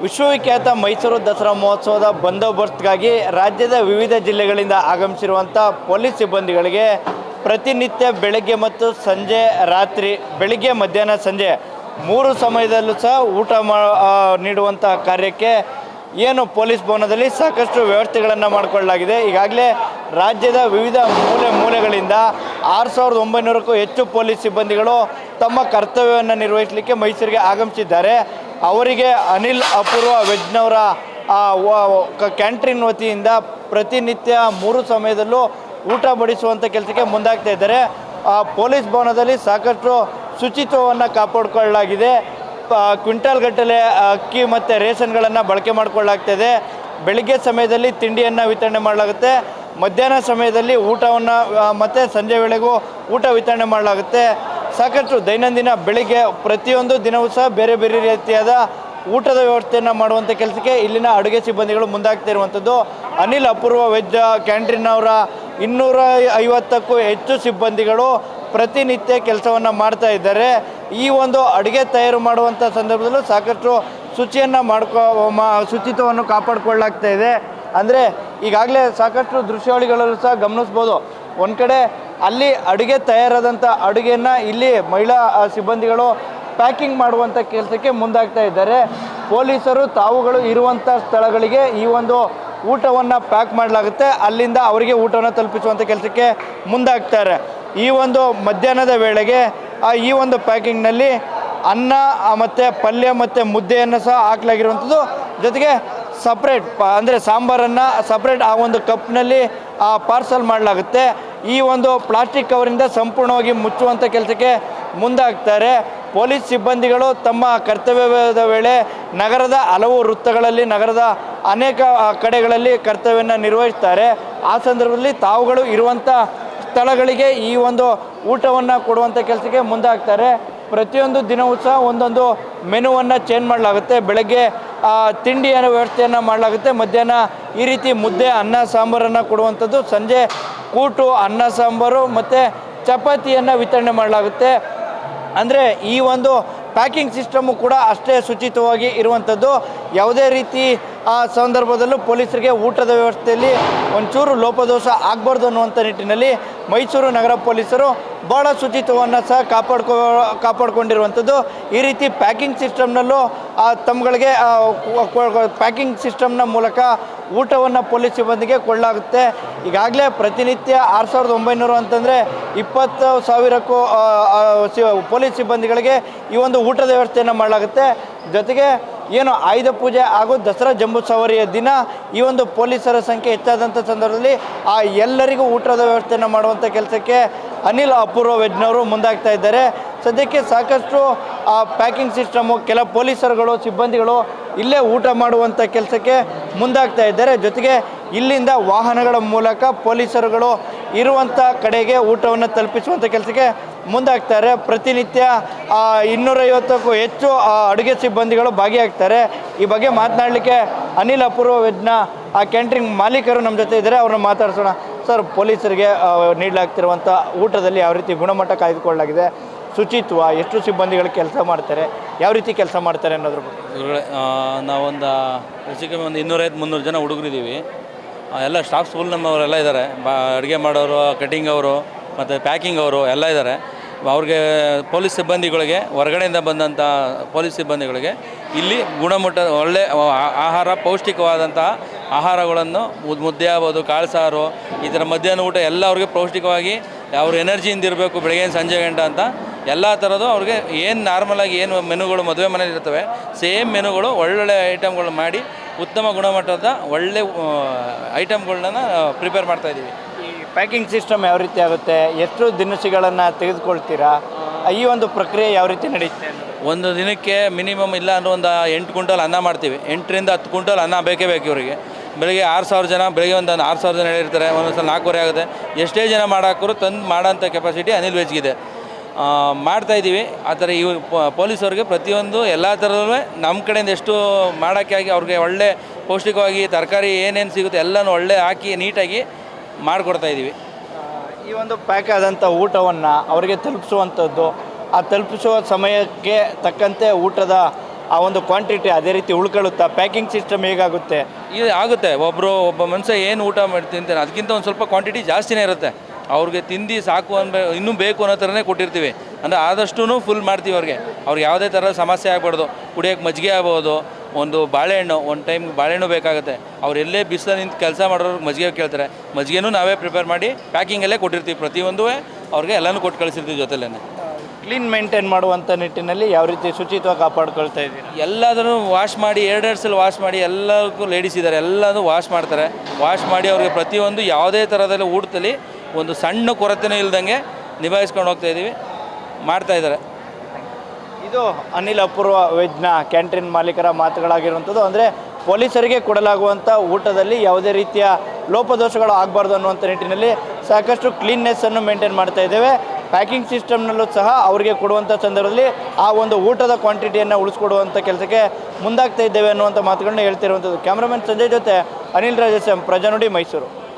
ವಿಶ್ವವಿಖ್ಯಾತ ಮೈಸೂರು ದಸರಾ ಮಹೋತ್ಸವದ ಬಂದೋಬಸ್ತ್ಗಾಗಿ ರಾಜ್ಯದ ವಿವಿಧ ಜಿಲ್ಲೆಗಳಿಂದ ಆಗಮಿಸಿರುವಂಥ ಪೊಲೀಸ್ ಸಿಬ್ಬಂದಿಗಳಿಗೆ ಪ್ರತಿನಿತ್ಯ ಬೆಳಗ್ಗೆ ಮತ್ತು ಸಂಜೆ ರಾತ್ರಿ ಬೆಳಗ್ಗೆ ಮಧ್ಯಾಹ್ನ ಸಂಜೆ ಮೂರು ಸಮಯದಲ್ಲೂ ಸಹ ಊಟ ನೀಡುವಂಥ ಕಾರ್ಯಕ್ಕೆ ಏನು ಪೊಲೀಸ್ ಭವನದಲ್ಲಿ ಸಾಕಷ್ಟು ವ್ಯವಸ್ಥೆಗಳನ್ನು ಮಾಡಿಕೊಳ್ಳಲಾಗಿದೆ. ಈಗಾಗಲೇ ರಾಜ್ಯದ ವಿವಿಧ ಮೂಲೆಗಳಿಂದ 6,900ಕ್ಕೂ ಹೆಚ್ಚು ಪೊಲೀಸ್ ಸಿಬ್ಬಂದಿಗಳು ತಮ್ಮ ಕರ್ತವ್ಯವನ್ನು ನಿರ್ವಹಿಸಲಿಕ್ಕೆ ಮೈಸೂರಿಗೆ ಆಗಮಿಸಿದ್ದಾರೆ. ಅವರಿಗೆ ಅನಿಲ್ ಅಪೂರ್ವ ವೆಜ್ನವರ ಕ್ಯಾಂಟೀನ್ ವತಿಯಿಂದ ಪ್ರತಿನಿತ್ಯ ಮೂರು ಸಮಯದಲ್ಲೂ ಊಟ ಬಡಿಸುವಂಥ ಕೆಲಸಕ್ಕೆ ಮುಂದಾಗ್ತಾ ಇದ್ದಾರೆ. ಪೊಲೀಸ್ ಭವನದಲ್ಲಿ ಸಾಕಷ್ಟು ಶುಚಿತ್ವವನ್ನು ಕಾಪಾಡಿಕೊಳ್ಳಲಾಗಿದೆ. ಕ್ವಿಂಟಲ್ ಗಟ್ಟಲೆ ಅಕ್ಕಿ ಮತ್ತು ರೇಷನ್ಗಳನ್ನು ಬಳಕೆ ಮಾಡಿಕೊಳ್ಳಲಾಗ್ತಾಯಿದೆ. ಬೆಳಗ್ಗೆ ಸಮಯದಲ್ಲಿ ತಿಂಡಿಯನ್ನು ವಿತರಣೆ ಮಾಡಲಾಗುತ್ತೆ. ಮಧ್ಯಾಹ್ನ ಸಮಯದಲ್ಲಿ ಊಟವನ್ನು ಮತ್ತು ಸಂಜೆ ವೇಳೆಗೂ ಊಟ ವಿತರಣೆ ಮಾಡಲಾಗುತ್ತೆ. ಸಾಕಷ್ಟು ದೈನಂದಿನ ಬೆಳಿಗ್ಗೆ ಪ್ರತಿಯೊಂದು ದಿನವೂ ಸಹ ಬೇರೆ ಬೇರೆ ರೀತಿಯಾದ ಊಟದ ವ್ಯವಸ್ಥೆಯನ್ನು ಮಾಡುವಂಥ ಕೆಲಸಕ್ಕೆ ಇಲ್ಲಿನ ಅಡುಗೆ ಸಿಬ್ಬಂದಿಗಳು ಮುಂದಾಗ್ತಾ ಇರುವಂಥದ್ದು. ಅನಿಲ್ ಅಪೂರ್ವ ವೆಜ್ ಕ್ಯಾಂಟೀನ್ನವರ 250ಕ್ಕೂ ಹೆಚ್ಚು ಸಿಬ್ಬಂದಿಗಳು ಪ್ರತಿನಿತ್ಯ ಕೆಲಸವನ್ನು ಮಾಡ್ತಾ ಇದ್ದಾರೆ. ಈ ಒಂದು ಅಡುಗೆ ತಯಾರು ಮಾಡುವಂಥ ಸಂದರ್ಭದಲ್ಲೂ ಸಾಕಷ್ಟು ಶುಚಿತ್ವವನ್ನು ಕಾಪಾಡಿಕೊಳ್ಳಲಾಗ್ತಾ ಇದೆ. ಅಂದರೆ ಈಗಾಗಲೇ ಸಾಕಷ್ಟು ದೃಶ್ಯಾವಳಿಗಳಲ್ಲೂ ಸಹ ಗಮನಿಸ್ಬೋದು. ಒಂದು ಕಡೆ ಅಲ್ಲಿ ಅಡುಗೆ ತಯಾರಾದಂಥ ಅಡುಗೆಯನ್ನು ಇಲ್ಲಿ ಮಹಿಳಾ ಸಿಬ್ಬಂದಿಗಳು ಪ್ಯಾಕಿಂಗ್ ಮಾಡುವಂಥ ಕೆಲಸಕ್ಕೆ ಮುಂದಾಗ್ತಾ ಇದ್ದಾರೆ. ಪೊಲೀಸರು ತಾವುಗಳು ಇರುವಂಥ ಸ್ಥಳಗಳಿಗೆ ಈ ಒಂದು ಊಟವನ್ನು ಪ್ಯಾಕ್ ಮಾಡಲಾಗುತ್ತೆ. ಅಲ್ಲಿಂದ ಅವರಿಗೆ ಊಟವನ್ನು ತಲುಪಿಸುವಂಥ ಕೆಲಸಕ್ಕೆ ಮುಂದಾಗ್ತಾರೆ. ಈ ಒಂದು ಮಧ್ಯಾಹ್ನದ ವೇಳೆಗೆ ಈ ಒಂದು ಪ್ಯಾಕಿಂಗ್ನಲ್ಲಿ ಅನ್ನ ಮತ್ತು ಪಲ್ಯ ಮತ್ತು ಮುದ್ದೆಯನ್ನು ಸಹ ಹಾಕಲಾಗಿರುವಂಥದ್ದು. ಜೊತೆಗೆ ಸಪ್ರೇಟ್ ಅಂದರೆ ಸಾಂಬಾರನ್ನು ಸಪ್ರೇಟ್ ಆ ಒಂದು ಕಪ್ನಲ್ಲಿ ಪಾರ್ಸಲ್ ಮಾಡಲಾಗುತ್ತೆ. ಈ ಒಂದು ಪ್ಲಾಸ್ಟಿಕ್ ಕವರಿಂದ ಸಂಪೂರ್ಣವಾಗಿ ಮುಚ್ಚುವಂಥ ಕೆಲಸಕ್ಕೆ ಮುಂದಾಗ್ತಾರೆ. ಪೊಲೀಸ್ ಸಿಬ್ಬಂದಿಗಳು ತಮ್ಮ ಕರ್ತವ್ಯದ ವೇಳೆ ನಗರದ ಹಲವು ವೃತ್ತಗಳಲ್ಲಿ ನಗರದ ಅನೇಕ ಕಡೆಗಳಲ್ಲಿ ಕರ್ತವ್ಯವನ್ನು ನಿರ್ವಹಿಸ್ತಾರೆ. ಆ ಸಂದರ್ಭದಲ್ಲಿ ತಾವುಗಳು ಇರುವಂಥ ಸ್ಥಳಗಳಿಗೆ ಈ ಒಂದು ಊಟವನ್ನು ಕೊಡುವಂಥ ಕೆಲಸಕ್ಕೆ ಮುಂದಾಗ್ತಾರೆ. ಪ್ರತಿಯೊಂದು ದಿನವೂ ಸಹ ಒಂದೊಂದು ಮೆನುವನ್ನು ಚೇಂಜ್ ಮಾಡಲಾಗುತ್ತೆ. ಬೆಳಗ್ಗೆ ತಿಂಡಿಯ ವ್ಯವಸ್ಥೆಯನ್ನು ಮಾಡಲಾಗುತ್ತೆ. ಮಧ್ಯಾಹ್ನ ಈ ರೀತಿ ಮುದ್ದೆ ಅನ್ನ ಸಾಂಬಾರನ್ನು ಕೊಡುವಂಥದ್ದು. ಸಂಜೆ ಕೂಟು ಅನ್ನ ಸಾಂಬಾರು ಮತ್ತು ಚಪಾತಿಯನ್ನು ವಿತರಣೆ ಮಾಡಲಾಗುತ್ತೆ. ಅಂದರೆ ಈ ಒಂದು ಪ್ಯಾಕಿಂಗ್ ಸಿಸ್ಟಮು ಕೂಡ ಅಷ್ಟೇ ಶುಚಿತ್ವವಾಗಿ ಇರುವಂಥದ್ದು. ಯಾವುದೇ ರೀತಿ ಆ ಸಂದರ್ಭದಲ್ಲೂ ಪೊಲೀಸರಿಗೆ ಊಟದ ವ್ಯವಸ್ಥೆಯಲ್ಲಿ ಒಂಚೂರು ಲೋಪದೋಷ ಆಗಬಾರ್ದು ಅನ್ನುವಂಥ ನಿಟ್ಟಿನಲ್ಲಿ ಮೈಸೂರು ನಗರ ಪೊಲೀಸರು ಭಾಳ ಶುಚಿತ್ವವನ್ನು ಸಹ ಕಾಪಾಡಿಕೊಂಡಿರುವಂಥದ್ದು. ಈ ರೀತಿ ಪ್ಯಾಕಿಂಗ್ ಸಿಸ್ಟಮ್ನಲ್ಲೂ ತಮ್ಮಗಳಿಗೆ ಪ್ಯಾಕಿಂಗ್ ಸಿಸ್ಟಮ್ನ ಮೂಲಕ ಊಟವನ್ನು ಪೊಲೀಸ್ ಸಿಬ್ಬಂದಿಗೆ ಕೊಡಲಾಗುತ್ತೆ. ಈಗಾಗಲೇ ಪ್ರತಿನಿತ್ಯ 6,900 ಅಂತಂದರೆ 20,000ಕ್ಕೂ ಪೊಲೀಸ್ ಸಿಬ್ಬಂದಿಗಳಿಗೆ ಈ ಒಂದು ಊಟದ ವ್ಯವಸ್ಥೆಯನ್ನು ಮಾಡಲಾಗುತ್ತೆ. ಜೊತೆಗೆ ಏನು ಆಯುಧ ಪೂಜೆ ಹಾಗೂ ದಸರಾ ಜಂಬೂ ಸವಾರಿಯ ದಿನ ಈ ಒಂದು ಪೊಲೀಸರ ಸಂಖ್ಯೆ ಹೆಚ್ಚಾದಂಥ ಸಂದರ್ಭದಲ್ಲಿ ಎಲ್ಲರಿಗೂ ಊಟದ ವ್ಯವಸ್ಥೆಯನ್ನು ಮಾಡುವಂಥ ಕೆಲಸಕ್ಕೆ ಅನಿಲ್ ಅಪೂರ್ವ ವೆಜ್ನವರು ಮುಂದಾಗ್ತಾ ಇದ್ದಾರೆ. ಸದ್ಯಕ್ಕೆ ಸಾಕಷ್ಟು ಪ್ಯಾಕಿಂಗ್ ಸಿಸ್ಟಮು ಕೆಲ ಪೊಲೀಸರುಗಳು ಸಿಬ್ಬಂದಿಗಳು ಇಲ್ಲೇ ಊಟ ಮಾಡುವಂಥ ಕೆಲಸಕ್ಕೆ ಮುಂದಾಗ್ತಾ ಇದ್ದಾರೆ. ಜೊತೆಗೆ ಇಲ್ಲಿಂದ ವಾಹನಗಳ ಮೂಲಕ ಪೊಲೀಸರುಗಳು ಇರುವಂಥ ಕಡೆಗೆ ಊಟವನ್ನು ತಲುಪಿಸುವಂಥ ಕೆಲಸಕ್ಕೆ ಮುಂದಾಗ್ತಾರೆ. ಪ್ರತಿನಿತ್ಯ 250ಕ್ಕೂ ಹೆಚ್ಚು ಅಡುಗೆ ಸಿಬ್ಬಂದಿಗಳು ಭಾಗಿಯಾಗ್ತಾರೆ. ಈ ಬಗ್ಗೆ ಮಾತನಾಡಲಿಕ್ಕೆ ಅನಿಲ್ ಅಪೂರ್ವ ವೆಜ್ನ ಕ್ಯಾಂಟೀನ್ ಮಾಲೀಕರು ನಮ್ಮ ಜೊತೆ ಇದ್ದಾರೆ. ಅವ್ರನ್ನ ಮಾತಾಡ್ಸೋಣ. ಸರ್, ಪೊಲೀಸರಿಗೆ ನೀಡಲಾಗ್ತಿರುವಂಥ ಊಟದಲ್ಲಿ ಯಾವ ರೀತಿ ಗುಣಮಟ್ಟ ಕಾಯ್ದುಕೊಳ್ಳಲಾಗಿದೆ? ಶುಚಿತ್ವ ಎಷ್ಟು ಸಿಬ್ಬಂದಿಗಳು ಕೆಲಸ ಮಾಡ್ತಾರೆ, ಯಾವ ರೀತಿ ಕೆಲಸ ಮಾಡ್ತಾರೆ ಅನ್ನೋದ್ರ ಬಗ್ಗೆ. ನಾವೊಂದು ಹೆಚ್ಚಿಗೆ ಒಂದು 250-300 ಜನ ಹುಡುಗರಿದ್ದೀವಿ. ಎಲ್ಲ ಸ್ಟಾಫ್ಸ್ ಫುಲ್ ನಮ್ಮವರೆಲ್ಲ ಇದ್ದಾರೆ. ಅಡುಗೆ ಮಾಡೋರು, ಕಟಿಂಗ್ ಅವರು ಮತ್ತು ಪ್ಯಾಕಿಂಗ್ ಅವರು ಎಲ್ಲ ಇದ್ದಾರೆ. ಅವ್ರಿಗೆ ಪೊಲೀಸ್ ಸಿಬ್ಬಂದಿಗಳಿಗೆ ಹೊರಗಡೆಯಿಂದ ಬಂದಂಥ ಪೊಲೀಸ್ ಸಿಬ್ಬಂದಿಗಳಿಗೆ ಇಲ್ಲಿ ಗುಣಮಟ್ಟ ಒಳ್ಳೆಯ ಆಹಾರ, ಪೌಷ್ಟಿಕವಾದಂಥ ಆಹಾರಗಳನ್ನು ಮುದ್ದೆ ಆಗ್ಬೋದು, ಕಾಳು ಸಾರು, ಈ ಥರ ಮಧ್ಯಾಹ್ನ ಊಟ ಎಲ್ಲ ಅವ್ರಿಗೆ ಪೌಷ್ಟಿಕವಾಗಿ ಅವ್ರ ಎನರ್ಜಿಯಿಂದ ಇರಬೇಕು ಬೆಳಗ್ಗೆ ಸಂಜೆ ಗಂಟೆ ಅಂತ ಎಲ್ಲ ಥರದ್ದು ಅವ್ರಿಗೆ ಏನು ನಾರ್ಮಲಾಗಿ ಏನು ಮೆನುಗಳು ಮದುವೆ ಮನೇಲಿ ಇರ್ತವೆ ಸೇಮ್ ಮೆನುಗಳು ಒಳ್ಳೊಳ್ಳೆ ಐಟಮ್ಗಳು ಮಾಡಿ ಉತ್ತಮ ಗುಣಮಟ್ಟದ ಒಳ್ಳೆ ಐಟಮ್ಗಳನ್ನ ಪ್ರಿಪೇರ್ ಮಾಡ್ತಾಯಿದ್ದೀವಿ. ಈ ಪ್ಯಾಕಿಂಗ್ ಸಿಸ್ಟಮ್ ಯಾವ ರೀತಿ ಆಗುತ್ತೆ? ಎಷ್ಟು ದಿನಸಿಗಳನ್ನು ತೆಗೆದುಕೊಳ್ತೀರಾ? ಈ ಒಂದು ಪ್ರಕ್ರಿಯೆ ಯಾವ ರೀತಿ ನಡೆಯುತ್ತೆ? ಒಂದು ದಿನಕ್ಕೆ ಮಿನಿಮಮ್ ಇಲ್ಲ ಅಂದರೆ ಒಂದು 8 ಕ್ವಿಂಟಲ್ ಅನ್ನ ಮಾಡ್ತೀವಿ. 8ರಿಂದ 10 ಕ್ವಿಂಟಲ್ ಅನ್ನ ಬೇಕೇ ಬೇಕು ಇವರಿಗೆ. ಬೆಳಗ್ಗೆ 6,000 ಜನ, ಬೆಳಗ್ಗೆ ಒಂದು 6,000 ಜನ ಹೇಳಿರ್ತಾರೆ. ಒಂದೊಂದು ಸಲ 4:15 ಆಗುತ್ತೆ. ಎಷ್ಟೇ ಜನ ಮಾಡಾಕರು ತಂದು ಮಾಡೋಂಥ ಕೆಪಾಸಿಟಿ ಅನಿಲ್ ವೆಜ್ಗಿದೆ. ಮಾಡ್ತಾಯಿದ್ದೀವಿ. ಆ ಥರ ಇವು ಪೊಲೀಸವ್ರಿಗೆ ಪ್ರತಿಯೊಂದು ಎಲ್ಲ ಥರದಲ್ಲೂ ನಮ್ಮ ಕಡೆಯಿಂದ ಎಷ್ಟು ಮಾಡೋಕ್ಕೆ ಆಗಿ ಅವ್ರಿಗೆ ಒಳ್ಳೆ ಪೌಷ್ಟಿಕವಾಗಿ ತರಕಾರಿ ಏನೇನು ಸಿಗುತ್ತೆ ಎಲ್ಲನೂ ಒಳ್ಳೆ ಹಾಕಿ ನೀಟಾಗಿ ಮಾಡಿಕೊಡ್ತಾಯಿದ್ದೀವಿ. ಈ ಒಂದು ಪ್ಯಾಕ್ ಆದಂಥ ಊಟವನ್ನು ಅವರಿಗೆ ತಲುಪಿಸುವಂಥದ್ದು, ಆ ತಲುಪಿಸುವ ಸಮಯಕ್ಕೆ ತಕ್ಕಂತೆ ಊಟದ ಆ ಒಂದು ಕ್ವಾಂಟಿಟಿ ಅದೇ ರೀತಿ ಉಳ್ಕೊಳ್ಳುತ್ತಾ, ಪ್ಯಾಕಿಂಗ್ ಸಿಸ್ಟಮ್ ಹೇಗಾಗುತ್ತೆ? ಇದು ಆಗುತ್ತೆ. ಒಬ್ಬ ಮನುಷ್ಯ ಏನು ಊಟ ಮಾಡಿ ತಿಂತಾನೆ ಅದಕ್ಕಿಂತ ಒಂದು ಸ್ವಲ್ಪ ಕ್ವಾಂಟಿಟಿ ಜಾಸ್ತಿನೇ ಇರುತ್ತೆ. ಅವ್ರಿಗೆ ತಿಂದು ಸಾಕು ಇನ್ನೂ ಬೇಕು ಅನ್ನೋ ಥರನೇ ಕೊಟ್ಟಿರ್ತೀವಿ. ಅಂದರೆ ಆದಷ್ಟು ಫುಲ್ ಮಾಡ್ತೀವಿ ಅವ್ರಿಗೆ ಯಾವುದೇ ಥರದ ಸಮಸ್ಯೆ ಆಗ್ಬಾರ್ದು. ಕುಡಿಯೋಕ್ಕೆ ಮಜ್ಜಿಗೆ ಆಗ್ಬೋದು, ಒಂದು ಬಾಳೆಹಣ್ಣು, ಒಂದು ಟೈಮ್ ಬಾಳೆಹಣ್ಣು ಬೇಕಾಗುತ್ತೆ. ಅವ್ರು ಎಲ್ಲೇ ಬಿಸಿಲು ನಿಂತು ಕೆಲಸ ಮಾಡೋರಿಗೆ ಮಜ್ಜಿಗೆ ಕೇಳ್ತಾರೆ, ಮಜ್ಜಿಗೆನೂ ನಾವೇ ಪ್ರಿಪೇರ್ ಮಾಡಿ ಪ್ಯಾಕಿಂಗಲ್ಲೇ ಕೊಟ್ಟಿರ್ತೀವಿ. ಪ್ರತಿಯೊಂದು ಅವ್ರಿಗೆ ಎಲ್ಲನೂ ಕೊಟ್ಟು ಕಳಿಸಿರ್ತೀವಿ ಜೊತೆಲೇ. ಕ್ಲೀನ್ ಮೇಂಟೈನ್ ಮಾಡುವಂಥ ನಿಟ್ಟಿನಲ್ಲಿ ಯಾವ ರೀತಿ ಶುಚಿತ್ವ ಕಾಪಾಡ್ಕೊಳ್ತಾ ಇದ್ದೀರಾ? ಎಲ್ಲದನ್ನು ವಾಶ್ ಮಾಡಿ ಎರಡು ಸಲ ವಾಶ್ ಮಾಡಿ, ಎಲ್ಲರಿಗೂ ಲೇಡೀಸ್ ಇದ್ದಾರೆ, ಎಲ್ಲನೂ ವಾಶ್ ಮಾಡ್ತಾರೆ. ವಾಶ್ ಮಾಡಿ ಅವ್ರಿಗೆ ಪ್ರತಿಯೊಂದು ಯಾವುದೇ ಥರದಲ್ಲಿ ಊಟದಲ್ಲಿ ಒಂದು ಸಣ್ಣ ಕೊರತೆನೂ ಇಲ್ದಂಗೆ ನಿಭಾಯಿಸ್ಕೊಂಡು ಹೋಗ್ತಾ ಇದ್ದೀವಿ, ಮಾಡ್ತಾಯಿದ್ದಾರೆ. ಇದು ಅನಿಲ್ ಅಪೂರ್ವ ವೆಜ್ನ ಕ್ಯಾಂಟೀನ್ ಮಾಲೀಕರ ಮಾತುಗಳಾಗಿರುವಂಥದ್ದು. ಅಂದರೆ ಪೊಲೀಸರಿಗೆ ಕೊಡಲಾಗುವಂಥ ಊಟದಲ್ಲಿ ಯಾವುದೇ ರೀತಿಯ ಲೋಪದೋಷಗಳು ಆಗಬಾರ್ದು ಅನ್ನುವಂಥ ನಿಟ್ಟಿನಲ್ಲಿ ಸಾಕಷ್ಟು ಕ್ಲೀನ್ನೆಸ್ಸನ್ನು ಮೇಂಟೈನ್ ಮಾಡ್ತಾ ಇದ್ದೇವೆ. ಪ್ಯಾಕಿಂಗ್ ಸಿಸ್ಟಮ್ನಲ್ಲೂ ಸಹ ಅವರಿಗೆ ಕೊಡುವಂಥ ಸಂದರ್ಭದಲ್ಲಿ ಆ ಒಂದು ಊಟದ ಕ್ವಾಂಟಿಟಿಯನ್ನು ಉಳಿಸ್ಕೊಡುವಂಥ ಕೆಲಸಕ್ಕೆ ಮುಂದಾಗ್ತಾ ಇದ್ದೇವೆ ಅನ್ನುವಂಥ ಮಾತುಗಳನ್ನ ಹೇಳ್ತಿರುವಂಥದ್ದು. ಕ್ಯಾಮ್ರಾಮನ್ ಸಂಜಯ್ ಜೊತೆ ಅನಿಲ್ ರಾಜೇಶ್, ಪ್ರಜಾನುಡಿ, ಮೈಸೂರು.